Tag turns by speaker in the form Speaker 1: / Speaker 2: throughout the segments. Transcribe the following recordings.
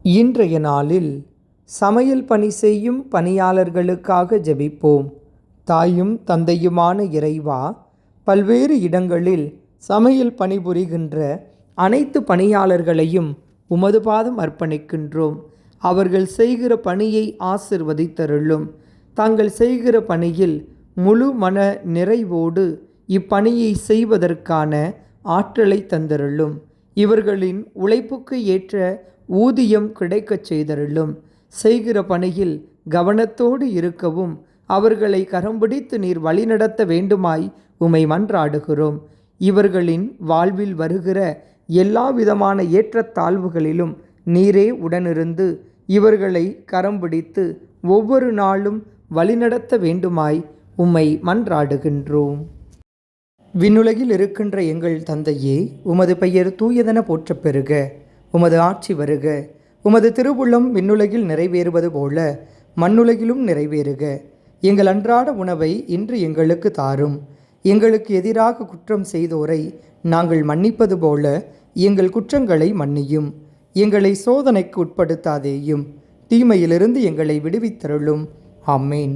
Speaker 1: இன்றைய நாளில் சமையல் பணி செய்யும் பணியாளர்களுக்காக ஜெபிப்போம். தாயும் தந்தையுமான இறைவா, பல்வேறு இடங்களில் சமையல் பணிபுரிகின்ற அனைத்து பணியாளர்களையும் உமது பாதம் அர்ப்பணிக்கின்றோம். அவர்கள் செய்கிற பணியை ஆசிர்வதித்தருளும். தாங்கள் செய்கிற பணியில் முழு மன நிறைவோடு இப்பணியை செய்வதற்கான ஆற்றலை தந்தருளும். இவர்களின் உழைப்புக்கு ஏற்ற ஊதியம் கிடைக்கச் செய்தருளும். செய்கிற பணியில் கவனத்தோடு இருக்கவும் அவர்களை கரம் பிடித்து நீர் வழிநடத்த வேண்டுமாய் உம்மை மன்றாடுகிறோம். இவர்களின் வாழ்வில் வருகிற எல்லா விதமான ஏற்றத்தாழ்வுகளிலும் நீரே உடனிருந்து இவர்களை கரம் பிடித்து ஒவ்வொரு நாளும் வழிநடத்த வேண்டுமாய் உம்மை மன்றாடுகின்றோம். விண்ணுலகில் இருக்கின்ற எங்கள் தந்தையே, உமது பெயர் தூயதென போற்றப் பெறுக. உமது ஆட்சி வருக. உமது திருவுள்ளம் விண்ணுலகில் நிறைவேறுவது போல மண்ணுலகிலும் நிறைவேறுக. எங்கள் அன்றாட உணவை இன்று எங்களுக்கு தாரும். எங்களுக்கு எதிராக குற்றம் செய்தோரை நாங்கள் மன்னிப்பது போல எங்கள் குற்றங்களை மன்னியும். எங்களை சோதனைக்கு உட்படுத்தாதேயும், தீமையிலிருந்து எங்களை விடுவித்தருளும். ஆமேன்.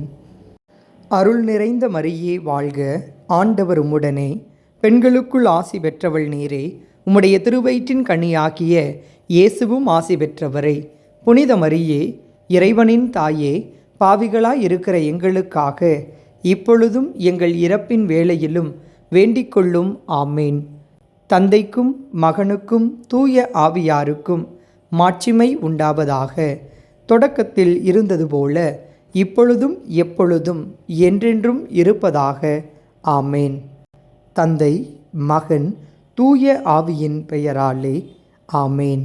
Speaker 1: அருள் நிறைந்த மரியே வாழ்க. ஆண்டவர் உம்முடனே, பெண்களுக்குள் ஆசி பெற்றவள் நீரே. உம்முடைய திருவயிற்றின் கனியாகிய இயேசுவும் ஆசி பெற்றவரே. புனித மரியே, இறைவனின் தாயே, பாவிகளாய் இருக்கிற எங்களுக்காக இப்பொழுதும் எங்கள் இறப்பின் வேளையிலும் வேண்டிக் கொள்ளும். ஆமேன். தந்தைக்கும் மகனுக்கும் தூய ஆவியாருக்கும் மாட்சிமை உண்டாவதாக. தொடக்கத்தில் இருந்தது போல இப்பொழுதும் எப்பொழுதும் என்றென்றும் இருப்பதாக. ஆமேன். தந்தை, மகன், தூய ஆவியின் பெயராலே. ஆமேன்.